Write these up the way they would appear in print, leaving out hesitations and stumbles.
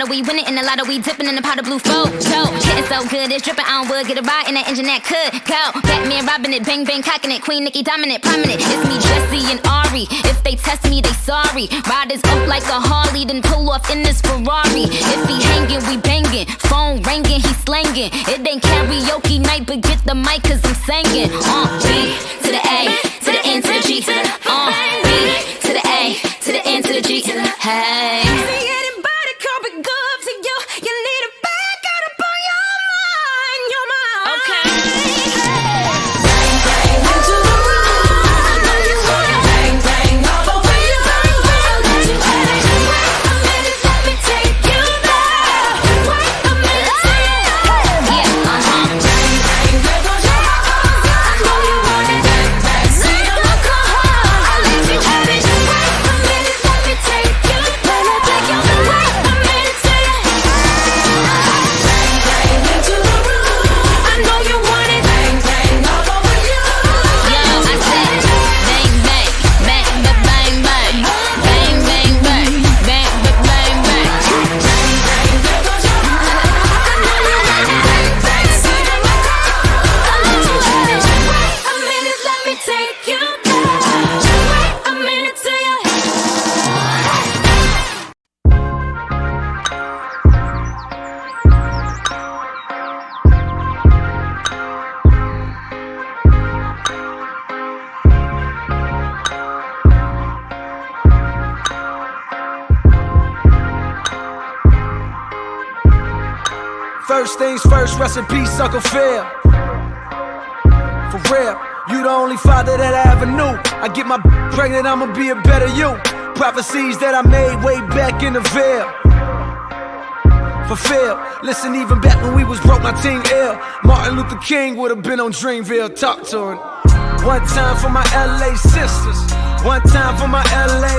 We winning in the lotto, we dipping in the pot of blue photo. Getting so good, it's dripping on wood. Get a ride in that engine that could go. Batman robbing it, bang bang cocking it. Queen Nicki dominant, prominent. It's me, Jesse and Ari. If they test me, they sorry. Riders up like a Harley, then pull off in this Ferrari. If he hanging, we banging. Phone ringing, he slanging. It ain't karaoke night, but get the mic 'cause I'm singing. B to the A, to the N to the G. B to the A, to the N to the G. Hey. First things first, rest in peace, Uncle Phil. For real, you the only father that I ever knew. I get my pregnant, I'ma be a better you. Prophecies that I made way back in the veil. Fulfilled. Listen, even back when we was broke, my team ill. Martin Luther King would've been on Dreamville. Talk to him. One time for my LA sisters. One time for my LA.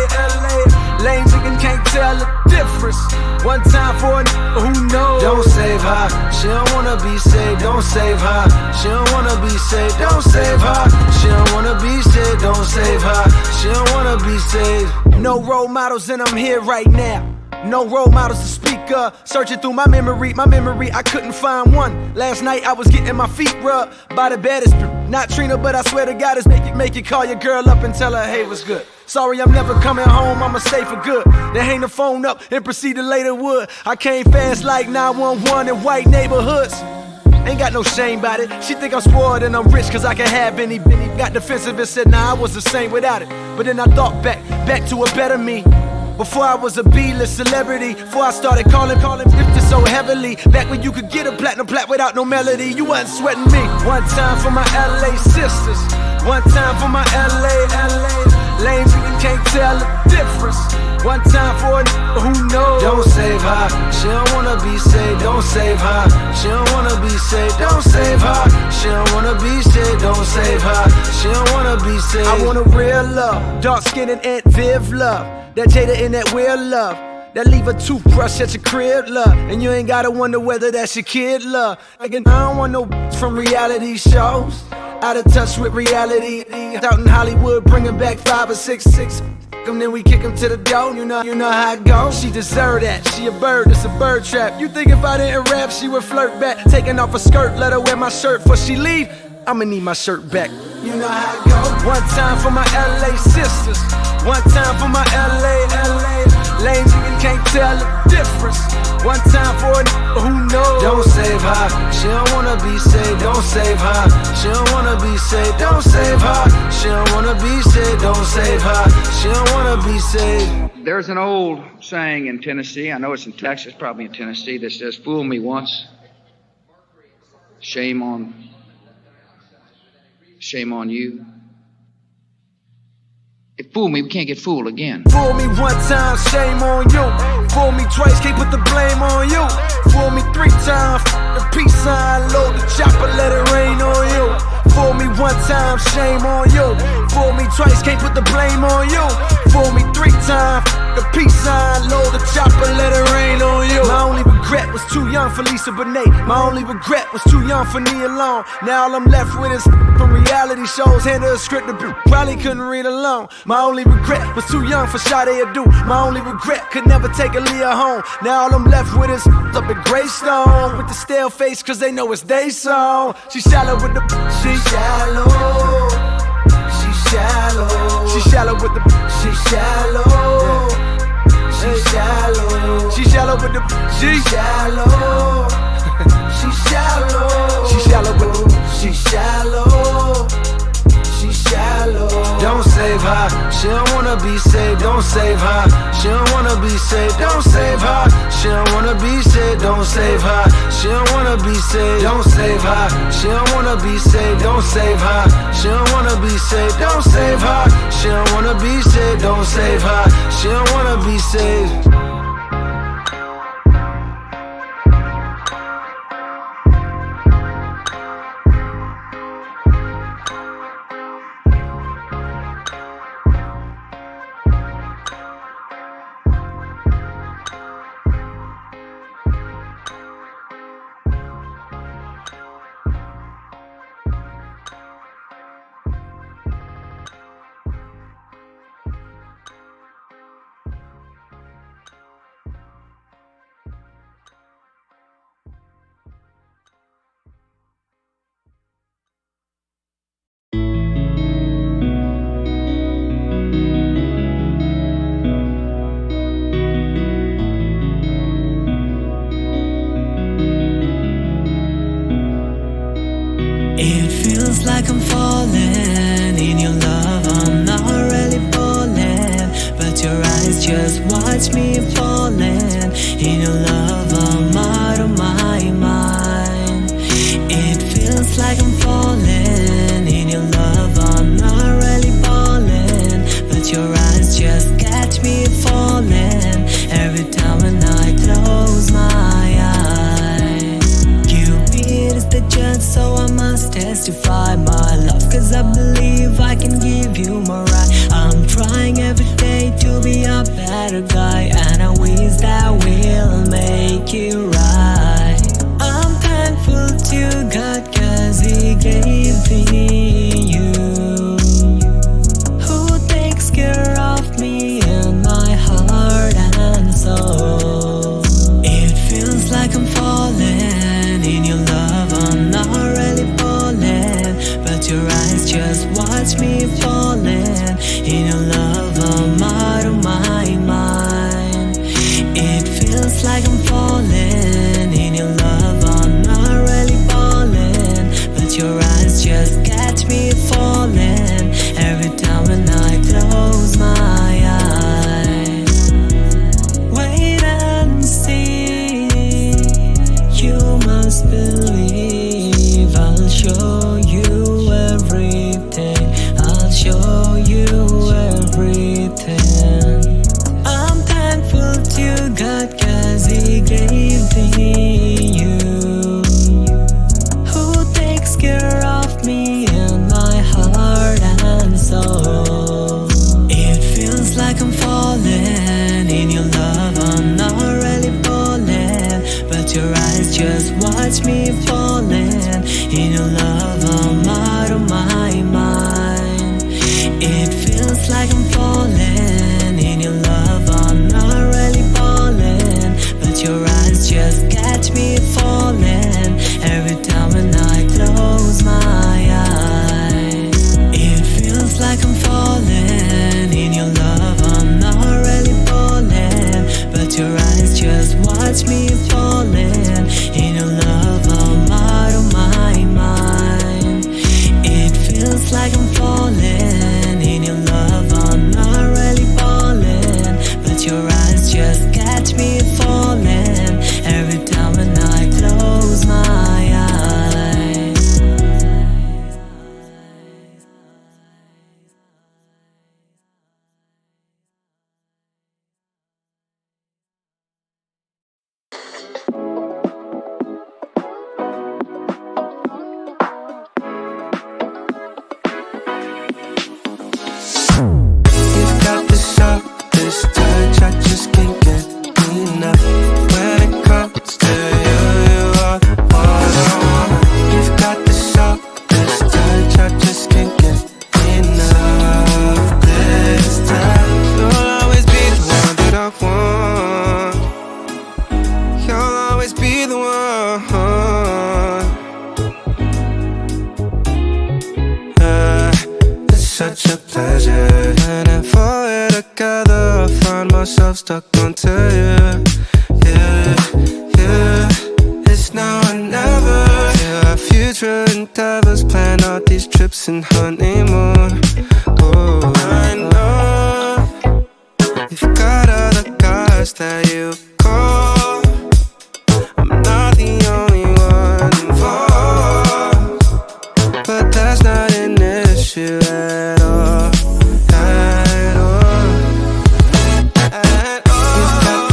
Lame chicken can't tell the difference. One time for a who knows. Don't save her, she don't wanna be saved. Don't save her, she don't wanna be saved. Don't save her, she don't wanna be saved. Don't save her, she don't wanna be saved. No role models and I'm here right now. No role models to speak of. Searching through my memory, I couldn't find one. Last night I was getting my feet rubbed by the baddest. Not Trina, but I swear to God it's make you call your girl up and tell her, hey, what's good? Sorry, I'm never coming home, I'ma stay for good. Then hang the phone up and proceed to later wood. I came fast like 911 in white neighborhoods. Ain't got no shame about it. She think I'm spoiled and I'm rich 'cause I can have any. Got defensive and said, nah, I was the same without it. But then I thought back to a better me. Before I was a B-list celebrity, before I started calling lifted so heavily. Back when you could get a platinum plat without no melody, you wasn't sweating me. One time for my LA sisters, one time for my LA. Lame chicken can't tell the difference. One time for a who knows. Don't save her, she don't wanna be saved. Don't save her, she don't wanna be saved. Don't save her, she don't wanna be saved. Don't save her, she don't wanna be saved. I want a real love, dark skin and Aunt Viv love. That Jada and that Will love. That leave a toothbrush at your crib, love. And you ain't gotta wonder whether that's your kid, love. Like, I don't want no from reality shows. Out of touch with reality. Out in Hollywood, bringing back 5 or 6. Then we kick him to the door, you know how it goes. She deserve that, she a bird, it's a bird trap. You think if I didn't rap, she would flirt back. Taking off her skirt, let her wear my shirt before she leave. I'ma need my shirt back. You know how it goes. One time for my LA sisters. One time for my LA lanes, you can't tell the difference. One time for a who knows. Don't save her, she don't wanna be saved. Don't save her, she don't wanna be saved. Don't save her, she don't wanna be saved. Don't save her, she don't wanna be saved. There's an old saying in Tennessee, I know it's in Texas, probably in Tennessee, that says, fool me once, shame on you. If fool me, we can't get fooled again. Fool me one time, shame on you. Fool me twice, can't put the blame on you. Fool me 3 times, the peace sign, load the chopper, let it rain on you. Fool me one time, shame on you. Fool me twice, can't put the blame on you. Fool me 3 times, the peace sign, load the chopper, let it rain on you. My only regret was too young for Lisa Bonet. My only regret was too young for Nia Long. Now all I'm left with is from reality shows. Hand her a script to probably couldn't read alone. My only regret was too young for Sade Adu. My only regret could never take Aaliyah home. Now all I'm left with is up at Greystone with the stale face, cause they know it's they song. She shallow with the she shallow. She shallow. She shallow with the she shallow. She shallow. She shallow with the she shallow. She shallow. She shallow with the she shallow. She shallow. Don't save her, she don't wanna be saved. Don't save her, she don't wanna be saved. Don't save her, she don't wanna be saved. Don't save her, she don't wanna be saved. Don't save her, she don't wanna be saved. Don't save her, she don't wanna be saved. Don't save her, she don't wanna be saved. Don't save her, she don't wanna be saved. It feels like I'm falling in your love. I'm not really falling, but your eyes just watch me falling in your love. I'm out of my mind. It feels like I'm falling in your love. I'm not really falling, but your eyes just catch me falling every time when I close my eyes. Cupid is the judge, so I must testify my love, cause I believe I can give you my right. I'm trying every day to be a better guy, and I wish that will make it right. I'm thankful to God cause He gave me you, who takes care of me and my heart and soul. It feels like I'm falling in your love. I'm not really falling, but your eyes just watch me falling in your love. I'm out of my mind. It feels like I'm falling seeing you. Who takes care of me and my heart and soul? It feels like I'm falling in your love. I'm not really falling, but your eyes just watch me falling in your love. I'm out of my mind. It feels like I'm falling in your love. I'm not really falling, but your eyes just catch me falling every time when I close my eyes. It feels like I'm falling in your love. I'm not really falling, but your eyes just watch me falling in your love. I'm out of my mind. It feels like I'm falling in your love. I'm not really falling, but your eyes just catch me falling every time when I close my eyes. You've got this touch, I just can't get enough. When it comes to you, you are all I want. You've got this touch, I just can't get enough. This time, you'll always be the one that I want. You'll always be the one. It's such a pleasure. Whenever we're together, I find myself stuck onto you. Yeah. It's now or never. Yeah, our future endeavors, plan out these trips and honeymoon. Oh, I know you've got other guys that you call. I'm not the only one involved, but that's not an issue at all. At all. You've got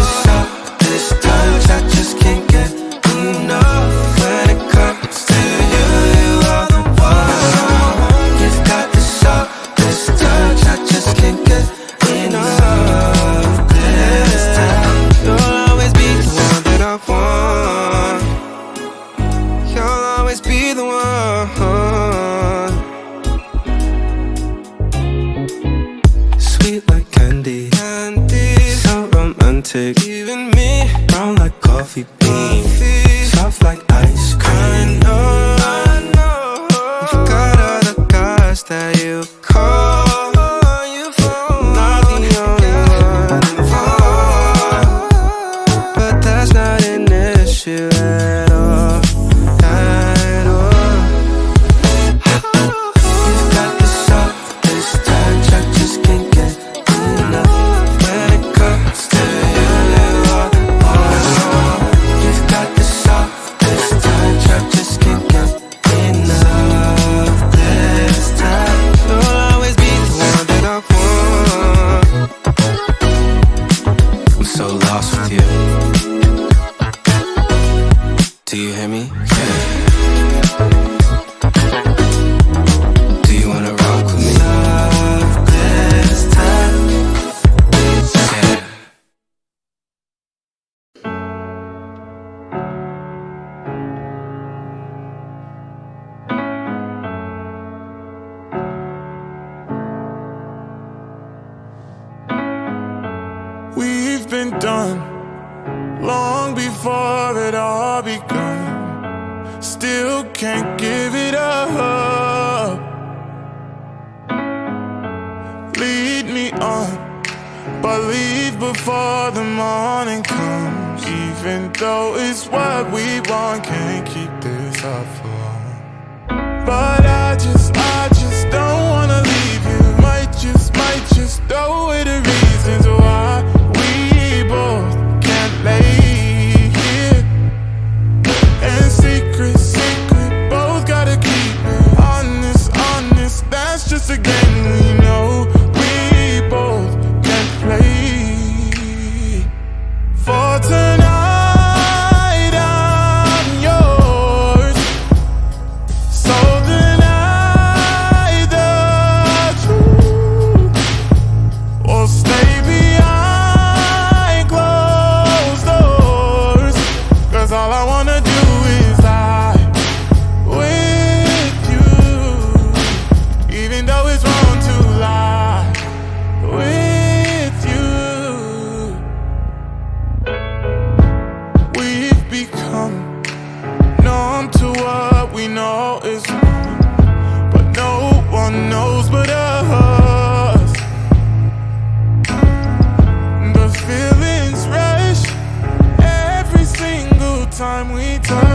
this touch, I just can't get enough. When it comes to you, you are the one. You've got this touch, I just can't get enough. This time, you'll always be the one that I want. You'll always be the one. Sweet like candy, so romantic. Even me, brown like coffee beans, soft like ice cream. I know you've got other guys that you call. Not the only one involved, but that's not an issue at all. At all. You've got this touch, I just can't get enough. When it comes to you, you are all I want. You've got this touch, I just can't get enough. This time, you'll always be the one that I want. I'm so lost with you. Do you hear me? Do you wanna rock with me? Love this time. Yeah. We've been done long before it all begun. Still can't give it up. Lead me on, but leave before the morning comes. Even though it's what we want, can't keep this up for long. But I just don't wanna leave you. Might just know the reasons why we both can't lay here. And secret, both gotta keep it honest. That's just a game we know we both can play. For tonight time we touch.